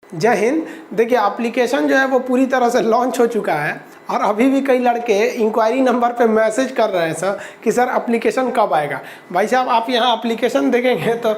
जय हिंद। देखिए एप्लीकेशन जो है वो पूरी तरह से लॉन्च हो चुका है और अभी भी कई लड़के इंक्वायरी नंबर पे मैसेज कर रहे हैं सर कि सर एप्लीकेशन कब आएगा। भाई साहब आप यहाँ एप्लीकेशन देखेंगे तो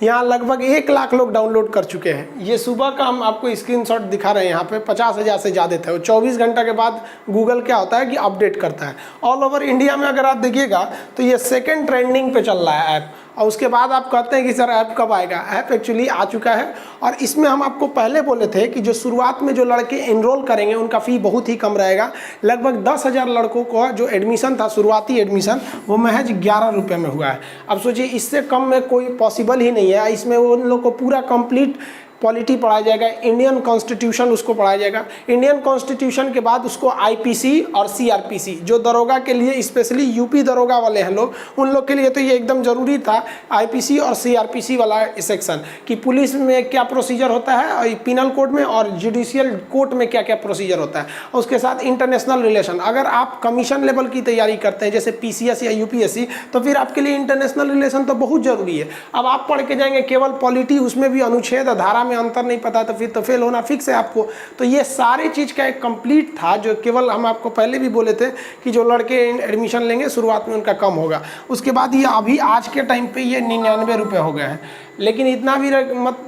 यहाँ लगभग 1 लाख लोग डाउनलोड कर चुके हैं। ये सुबह का हम आपको स्क्रीनशॉट दिखा रहे हैं, यहाँ पे 50,000 से ज़्यादा थे। 24 घंटा के बाद गूगल क्या होता है कि अपडेट करता है। ऑल ओवर इंडिया में अगर आप देखिएगा तो ये सेकेंड ट्रेंडिंग पे चल रहा है ऐप। और उसके बाद आप कहते हैं कि सर ऐप कब आएगा। ऐप एक्चुअली आ चुका है और इसमें हम आपको पहले बोले थे कि जो शुरुआत में जो लड़के एनरोल करेंगे उनका फ़ी बहुत ही कम रहेगा। लगभग 10,000 लड़कों को जो एडमिशन था, शुरुआती एडमिशन, वो महज 11 रुपये में हुआ है। अब सोचिए इससे कम में कोई पॉसिबल ही नहीं है। इसमें उन लोग को पूरा कंप्लीट पॉलिटी पढ़ाया जाएगा, इंडियन कॉन्स्टिट्यूशन उसको पढ़ाया जाएगा। इंडियन कॉन्स्टिट्यूशन के बाद उसको आईपीसी और सीआरपीसी, जो दरोगा के लिए स्पेशली यूपी दरोगा वाले हैं लोग, उन लोग के लिए तो ये एकदम ज़रूरी था आईपीसी और सीआरपीसी वाला सेक्शन कि पुलिस में क्या प्रोसीजर होता है और पिनल कोड में और जुडिशियल कोर्ट में क्या क्या प्रोसीजर होता है। और उसके साथ इंटरनेशनल रिलेशन, अगर आप कमीशन लेवल की तैयारी करते हैं जैसे पीसीएस या यूपीएससी, तो फिर आपके लिए इंटरनेशनल रिलेशन तो बहुत ज़रूरी है। अब आप पढ़ के जाएंगे केवल पॉलिटी, उसमें भी अनुच्छेद धारा में अंतर नहीं पता तो फिर तो फेल होना फिक्स है आपको। तो ये सारी चीज़ का एक कंप्लीट था जो केवल हम आपको पहले भी बोले थे कि जो लड़के एडमिशन लेंगे शुरुआत में उनका कम होगा। उसके बाद ये अभी आज के टाइम पे ये 99 रुपये हो गए हैं। लेकिन इतना भी मत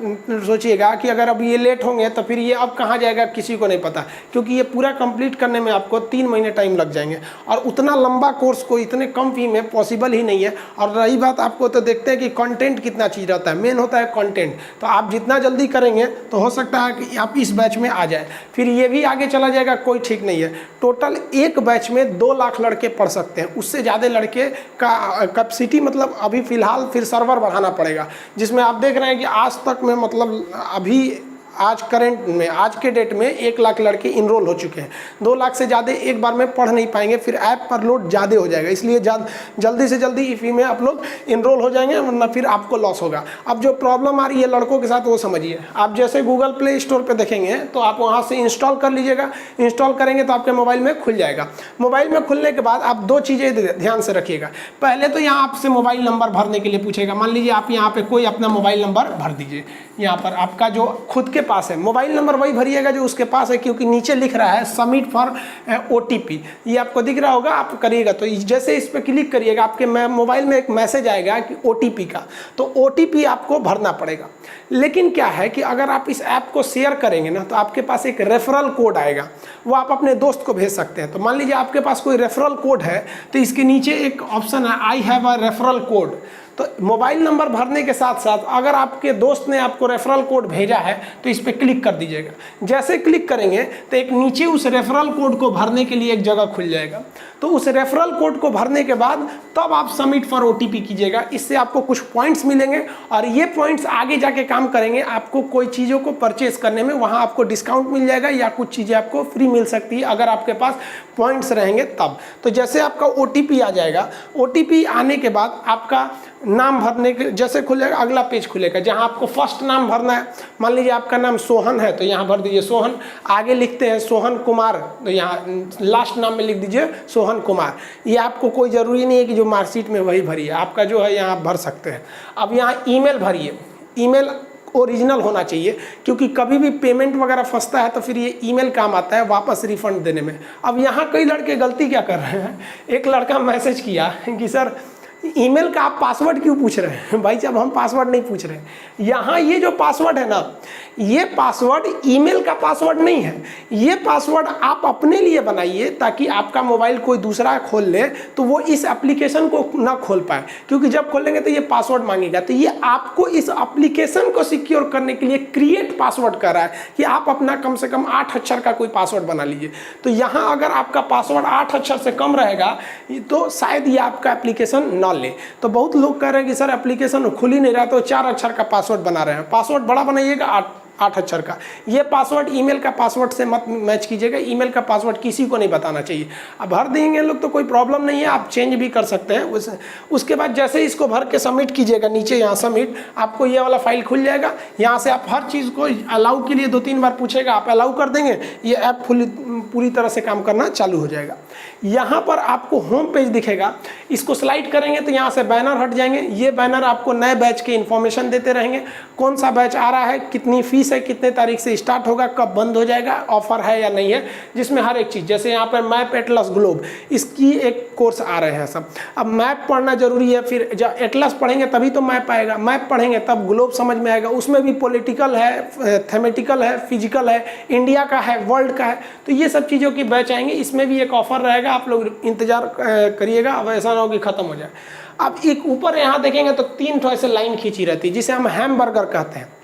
सोचिएगा कि अगर अब ये लेट होंगे तो फिर ये अब कहाँ जाएगा किसी को नहीं पता, क्योंकि ये पूरा कंप्लीट करने में आपको 3 महीने टाइम लग जाएंगे और उतना लंबा कोर्स को इतने कम फी में पॉसिबल ही नहीं है। और रही बात, आपको तो देखते हैं कि कंटेंट कितना चीज़ रहता है, मेन होता है कंटेंट। तो आप जितना जल्दी करेंगे तो हो सकता है कि आप इस बैच में आ जाए, फिर ये भी आगे चला जाएगा, कोई ठीक नहीं है। टोटल एक बैच में 2 लाख लड़के पढ़ सकते हैं, उससे ज़्यादा लड़के का कैपेसिटी मतलब अभी फ़िलहाल फिर सर्वर बढ़ाना पड़ेगा, जिसमें आप देख रहे हैं कि आज तक में मतलब अभी आज करंट में आज के डेट में 1 लाख लड़के इनरोल हो चुके हैं। 2 लाख से ज़्यादा एक बार में पढ़ नहीं पाएंगे, फिर ऐप पर लोड ज़्यादा हो जाएगा। इसलिए जल्दी से जल्दी इफ़ी में आप लोग इनरोल हो जाएंगे, वरना फिर आपको लॉस होगा। अब जो प्रॉब्लम आ रही है लड़कों के साथ वो समझिए। आप जैसे गूगल प्ले स्टोर पर देखेंगे तो आप वहाँ से इंस्टॉल कर लीजिएगा। इंस्टॉल करेंगे तो आपके मोबाइल में खुल जाएगा। मोबाइल में खुलने के बाद आप 2 चीज़ें ध्यान से रखिएगा। पहले तो यहाँ आपसे मोबाइल नंबर भरने के लिए पूछेगा। मान लीजिए आप यहाँ पर कोई अपना मोबाइल नंबर भर दीजिए। यहाँ पर आपका जो खुद के पास है मोबाइल नंबर वही भरिएगा जो उसके पास है, क्योंकि नीचे लिख रहा है सबमिट फॉर ओटीपी, ये आपको दिख रहा होगा, आप करिएगा। तो जैसे इस पर क्लिक करिएगा आपके मोबाइल में एक मैसेज आएगा कि ओटीपी का, तो ओटीपी आपको भरना पड़ेगा। लेकिन क्या है कि अगर आप इस ऐप को शेयर करेंगे ना तो आपके पास एक रेफरल कोड आएगा, वो आप अपने दोस्त को भेज सकते हैं। तो मान लीजिए आपके पास कोई रेफरल कोड है तो इसके नीचे एक ऑप्शन है I have a referral code. तो मोबाइल नंबर भरने के साथ साथ अगर आपके दोस्त ने आपको रेफरल कोड भेजा है तो इस पर क्लिक कर दीजिएगा। जैसे क्लिक करेंगे तो एक नीचे उस रेफरल कोड को भरने के लिए एक जगह खुल जाएगा। तो उस रेफरल कोड को भरने के बाद तब आप सबमिट फॉर ओटीपी कीजिएगा। इससे आपको कुछ पॉइंट्स मिलेंगे और ये पॉइंट्स आगे जाके काम करेंगे। आपको कोई चीज़ों को परचेज करने में वहाँ आपको डिस्काउंट मिल जाएगा या कुछ चीज़ें आपको फ्री मिल सकती है अगर आपके पास पॉइंट्स रहेंगे तब। तो जैसे आपका ओटीपी आ जाएगा, ओटीपी आने के बाद आपका नाम भरने के जैसे खुलेगा अगला पेज खुलेगा जहां आपको फर्स्ट नाम भरना है। मान लीजिए आपका नाम सोहन है तो यहां भर दीजिए सोहन। आगे लिखते हैं सोहन कुमार तो यहां लास्ट नाम में लिख दीजिए सोहन कुमार। ये आपको कोई ज़रूरी नहीं है कि जो मार्कशीट में वही भरिए, आपका जो है यहाँ भर सकते हैं। अब यहाँ ईमेल भरिए। ईमेल ओरिजिनल होना चाहिए, क्योंकि कभी भी पेमेंट वगैरह फंसता है तो फिर ये ईमेल काम आता है वापस रिफंड देने में। अब यहाँ कई लड़के गलती क्या कर रहे हैं, एक लड़का मैसेज किया कि सर ईमेल का आप पासवर्ड क्यों पूछ रहे हैं। भाई साहब हम पासवर्ड नहीं पूछ रहे हैं। यहाँ ये जो पासवर्ड है ना, ये पासवर्ड ईमेल का पासवर्ड नहीं है। ये पासवर्ड आप अपने लिए बनाइए ताकि आपका मोबाइल कोई दूसरा खोल ले तो वो इस एप्लीकेशन को ना खोल पाए, क्योंकि जब खोलेंगे तो ये पासवर्ड मांगेगा। तो ये आपको इस एप्लीकेशन को सिक्योर करने के लिए क्रिएट पासवर्ड कर रहा है कि आप अपना कम से कम 8 अक्षर का कोई पासवर्ड बना लीजिए। तो यहाँ अगर आपका पासवर्ड 8 अक्षर से कम रहेगा तो शायद ये आपका एप्लीकेशन ना ले। तो बहुत लोग कह रहे हैं कि सर एप्लीकेशन खुल ही नहीं रहा तो 4 अक्षर का पासवर्ड बना रहे हैं। पासवर्ड बड़ा बनाइएगा 8 अक्षर का। ये पासवर्ड ईमेल का पासवर्ड से मत मैच कीजिएगा। ईमेल का पासवर्ड किसी को नहीं बताना चाहिए। अब भर देंगे लोग तो कोई प्रॉब्लम नहीं है, आप चेंज भी कर सकते हैं। उसके बाद जैसे इसको भर के सबमिट कीजिएगा, नीचे यहाँ सबमिट, आपको ये वाला फाइल खुल जाएगा। यहाँ से आप हर चीज़ को अलाउ के लिए 2-3 बार पूछेगा, आप अलाउ कर देंगे, ये ऐप पूरी तरह से काम करना चालू हो जाएगा। यहाँ पर आपको होम पेज दिखेगा, इसको स्लाइड करेंगे तो यहाँ से बैनर हट जाएंगे। ये बैनर आपको नए बैच के इन्फॉर्मेशन देते रहेंगे, कौन सा बैच आ रहा है, कितनी फीस है, कितने तारीख से स्टार्ट होगा, कब बंद हो जाएगा, ऑफर है या नहीं है, जिसमें हर एक चीज़, जैसे यहाँ पर मैप एटलस ग्लोब, इसकी एक कोर्स आ रहे हैं सब। अब मैप पढ़ना जरूरी है, फिर जब एटलस पढ़ेंगे तभी तो मैप आएगा, मैप पढ़ेंगे तब ग्लोब समझ में आएगा। उसमें भी पॉलिटिकल है, थेमेटिकल है, फिजिकल है, इंडिया का है, वर्ल्ड का है, तो ये सब चीज़ों की बैच आएंगे। इसमें भी एक ऑफर रहेगा, आप लोग इंतजार करिएगा। अब ऐसा ना हो कि ख़त्म हो जाए। अब एक ऊपर यहाँ देखेंगे तो 3 ठो ऐसे लाइन खींची रहती है, जिसे हम हैमबर्गर कहते हैं।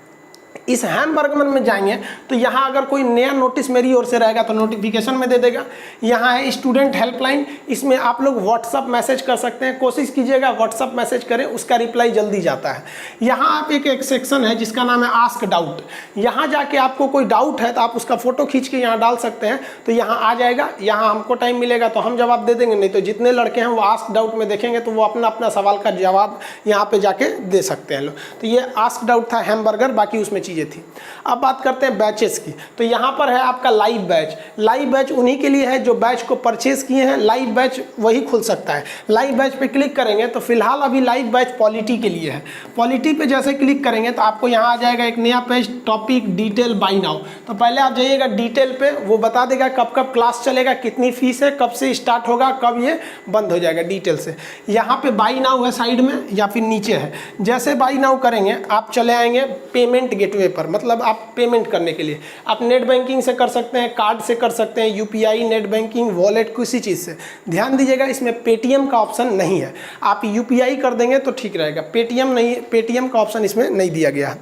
इस हैमबर्गर में जाएंगे तो यहाँ अगर कोई नया नोटिस मेरी ओर से रहेगा तो नोटिफिकेशन में दे देगा। यहाँ है स्टूडेंट हेल्पलाइन, इसमें आप लोग व्हाट्सअप मैसेज कर सकते हैं। कोशिश कीजिएगा व्हाट्सअप मैसेज करें, उसका रिप्लाई जल्दी जाता है। यहाँ आप एक सेक्शन है जिसका नाम है आस्क डाउट। यहाँ जाके आपको कोई डाउट है तो आप उसका फोटो खींच के यहाँ डाल सकते हैं, तो यहाँ आ जाएगा। यहाँ हमको टाइम मिलेगा तो हम जवाब दे देंगे, नहीं तो जितने लड़के हैं वो आस्क डाउट में देखेंगे तो वो अपना अपना सवाल का जवाब यहाँ पे जाके दे सकते हैं लोग। तो ये आस्क डाउट था हैमबर्गर, बाकी उसमें चीज़ें थी। अब बात करते हैं बैचेस की, तो यहाँ पर है आपका लाइव बैच। लाइव बैच उन्हीं के लिए है जो बैच को परचेज किए हैं, लाइव बैच वही खुल सकता है। लाइव बैच पे क्लिक करेंगे तो फिलहाल अभी लाइव बैच पॉलिटी के लिए है। पॉलिटी पे जैसे क्लिक करेंगे तो आपको यहाँ आ जाएगा एक नया page, topic detail by now. तो पहले आप जाइएगा डिटेल पे, वो बता देगा कब कब क्लास चलेगा, कितनी फीस है, कब से स्टार्ट होगा, कब ये बंद हो जाएगा, डिटेल से। यहाँ पे बाय नाउ है साइड में या फिर नीचे है। जैसे बाय नाउ करेंगे आप चले आएंगे पेमेंट गेटवे पर, मतलब आप पेमेंट करने के लिए आप नेट बैंकिंग से कर सकते हैं, कार्ड से कर सकते हैं, यूपीआई, नेट बैंकिंग, वॉलेट, किसी चीज़ से। ध्यान दीजिएगा इसमें पेटीएम का ऑप्शन नहीं है। आप यूपीआई कर देंगे तो ठीक रहेगा, पेटीएम नहीं, पेटीएम का ऑप्शन इसमें नहीं दिया गया है।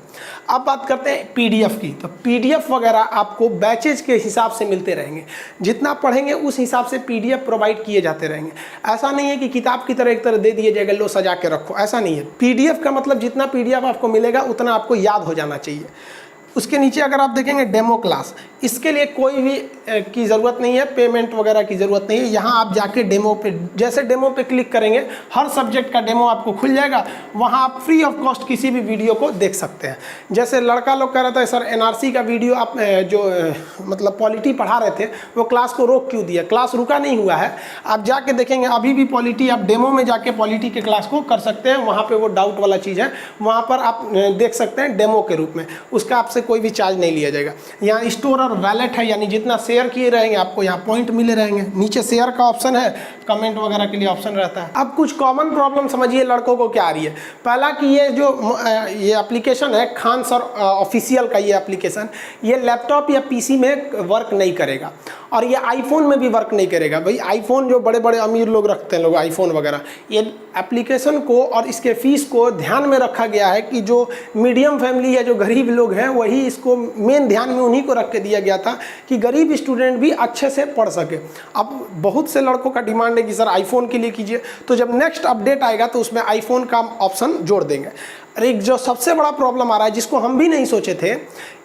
अब बात करते हैं पीडीएफ की, तो पीडीएफ वगैरह आपको बैचेज के हिसाब से मिलते रहेंगे। जितना पढ़ेंगे उस हिसाब से पीडीएफ प्रोवाइड किए जाते रहेंगे। ऐसा नहीं है कि किताब की तरह एक तरह दे दिए जाएगा, लो सजा के रखो, ऐसा नहीं है। पीडीएफ का मतलब जितना पीडीएफ आपको मिलेगा उतना आपको याद हो जाना चाहिए। उसके नीचे अगर आप देखेंगे डेमो क्लास, इसके लिए कोई भी की ज़रूरत नहीं है, पेमेंट वगैरह की ज़रूरत नहीं है। यहाँ आप जाके डेमो पे, जैसे डेमो पे क्लिक करेंगे हर सब्जेक्ट का डेमो आपको खुल जाएगा। वहाँ आप फ्री ऑफ कॉस्ट किसी भी वीडियो को देख सकते हैं। जैसे लड़का लोग कह रहा था सर एनआरसी का वीडियो आप जो मतलब पॉलिटी पढ़ा रहे थे वो क्लास को रोक क्यों दिया, क्लास रुका नहीं हुआ है। आप जाके देखेंगे अभी भी पॉलिटी, आप डेमो में जाके पॉलिटी के क्लास को कर सकते हैं। वहाँ पर वो डाउट वाला चीज़ है, वहाँ पर आप देख सकते हैं डेमो के रूप में, उसका आपसे कोई भी चार्ज नहीं लिया जाएगा। यहाँ स्टोर और वैलेट है, यानी जितना शेयर किए रहेंगे आपको यहाँ पॉइंट मिले रहेंगे। नीचे शेयर का ऑप्शन है, कमेंट वगैरह के लिए ऑप्शन रहता है। अब कुछ कॉमन प्रॉब्लम समझिए लड़कों को क्या आ रही है। पहला कि ये जो ये एप्लीकेशन है खान सर ऑफिशियल का, ये एप्लीकेशन ये लैपटॉप या पीसी में वर्क नहीं करेगा और ये आईफोन में भी वर्क नहीं करेगा। भाई आईफोन जो बड़े बड़े अमीर लोग रखते हैं लोग आईफोन वगैरह, ये एप्लीकेशन को और इसके फीस को ध्यान में रखा गया है कि जो मीडियम फैमिली या जो गरीब लोग हैं वही इसको मेन ध्यान में उन्हीं को रख के दिया गया था कि गरीब स्टूडेंट भी अच्छे से पढ़ सके। अब बहुत से लड़कों का डिमांड है कि सर आईफोन के लिए कीजिए, तो जब नेक्स्ट अपडेट आएगा तो उसमें आईफोन का ऑप्शन जोड़ देंगे। अरे जो सबसे बड़ा प्रॉब्लम आ रहा है जिसको हम भी नहीं सोचे थे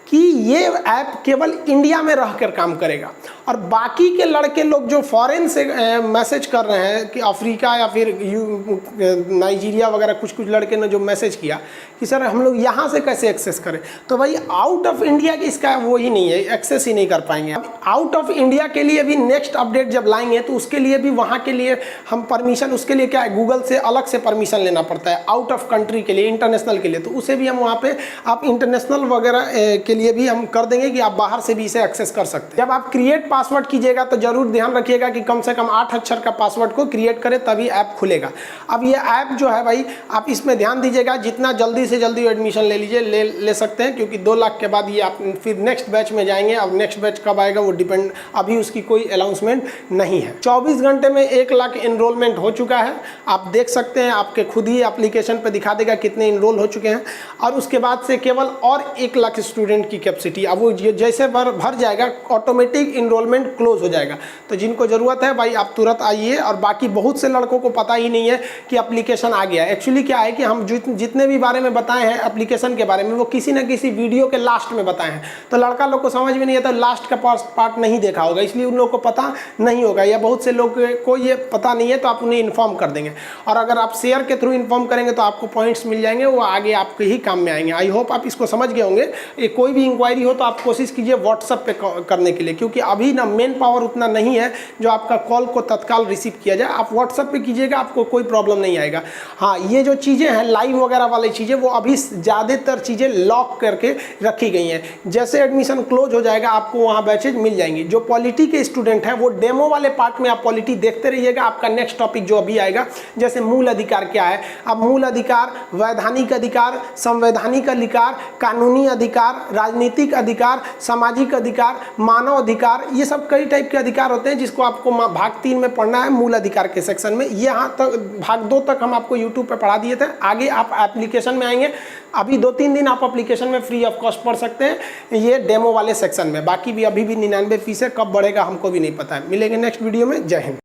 कि ये ऐप केवल इंडिया में रहकर काम करेगा और बाकी के लड़के लोग जो फॉरेन से मैसेज कर रहे हैं कि अफ्रीका या फिर नाइजीरिया वगैरह, कुछ कुछ लड़के ने जो मैसेज किया कि सर हम लोग यहाँ से कैसे एक्सेस करें, तो भाई आउट ऑफ इंडिया की इसका वो ही नहीं है, एक्सेस ही नहीं कर पाएंगे। अब आउट ऑफ इंडिया के लिए भी नेक्स्ट अपडेट जब लाएंगे तो उसके लिए भी वहाँ के लिए हम परमिशन, उसके लिए क्या है गूगल से अलग से परमिशन लेना पड़ता है आउट ऑफ कंट्री के लिए, इंटरनेशनल के लिए, तो उसे भी हम वहाँ पे आप इंटरनेशनल वगैरह के लिए भी हम कर देंगे कि आप बाहर से भी इसे एक्सेस कर सकते हैं। जब आप क्रिएट पासवर्ड कीजिएगा तो जरूर ध्यान रखिएगा कि कम से कम 8 अक्षर का पासवर्ड को क्रिएट करें तभी ऐप खुलेगा। अब ये ऐप जो है भाई आप इसमें ध्यान दीजिएगा, जितना जल्दी से जल्दी एडमिशन ले लीजिए, ले सकते हैं, क्योंकि 2 लाख के बाद ये आप फिर नेक्स्ट बैच में जाएंगे। अब नेक्स्ट बैच कब आएगा वो डिपेंड, अभी उसकी कोई अनाउंसमेंट नहीं है। 24 घंटे में 1 लाख एनरोलमेंट हो चुका है, आप देख सकते हैं, आपके खुद ही एप्लीकेशन पर दिखा देगा कितने एनरोल हो चुके हैं। और उसके बाद से केवल और 1 लाख स्टूडेंट की कैपेसिटी, अब वो जैसे भर जाएगा ऑटोमेटिक इनरोलमेंट क्लोज हो जाएगा। तो जिनको ज़रूरत है भाई आप तुरंत आइए। और बाकी बहुत से लड़कों को पता ही नहीं है कि एप्लीकेशन आ गया। एक्चुअली क्या है कि हम जितने भी बारे में बताए हैं एप्लीकेशन के बारे में वो किसी न किसी वीडियो के लास्ट में बताए हैं, तो लड़का लोग को समझ में नहीं आता, लास्ट का पार्ट नहीं देखा होगा, इसलिए उन लोगों को पता नहीं होगा, या बहुत से लोग को ये पता नहीं है, तो आप उन्हें इन्फॉर्म कर देंगे। और अगर आप शेयर के थ्रू इन्फॉर्म करेंगे तो आपको पॉइंट्स मिल जाएंगे, वो आगे आपके ही काम में आएंगे। आई होप आप इसको समझ गए होंगे। ये कोई भी इंक्वायरी हो तो आप कोशिश कीजिए व्हाट्सएप पे करने के लिए, क्योंकि अभी ना मेन पावर उतना नहीं है जो आपका कॉल को तत्काल रिसीव किया जाए। आप व्हाट्सएप पे कीजिएगा, आपको कोई प्रॉब्लम नहीं आएगा। हाँ, ये जो चीज़ें हैं लाइव वगैरह वाली चीज़ें, वो अभी ज़्यादातर चीज़ें लॉक करके रखी गई हैं। जैसे एडमिशन क्लोज हो जाएगा आपको वहाँ बैचेज मिल जाएंगी। जो पॉलिटी के स्टूडेंट हैं वो डेमो वाले पार्ट में आप पॉलिटी देखते रहिएगा। आपका नेक्स्ट टॉपिक जो अभी आएगा, जैसे मूल अधिकार क्या है, अब मूल अधिकार, वैधानिक अधिकार, संवैधानिक अधिकार, कानूनी अधिकार, राजनीतिक अधिकार, सामाजिक अधिकार, मानव अधिकार, ये सब कई टाइप के अधिकार होते हैं जिसको आपको भाग 3 में पढ़ना है मूल अधिकार के सेक्शन में। यहाँ तक भाग 2 तक हम आपको यूट्यूब पे पढ़ा दिए थे। आगे आप एप्लीकेशन में आएंगे, अभी 2-3 दिन आप एप्लीकेशन में फ्री ऑफ कॉस्ट पढ़ सकते हैं, ये डेमो वाले सेक्शन में। बाकी भी अभी भी 99 फीस है, कब बढ़ेगा हमको भी नहीं पता है। मिलेंगे नेक्स्ट वीडियो में। जय हिंद।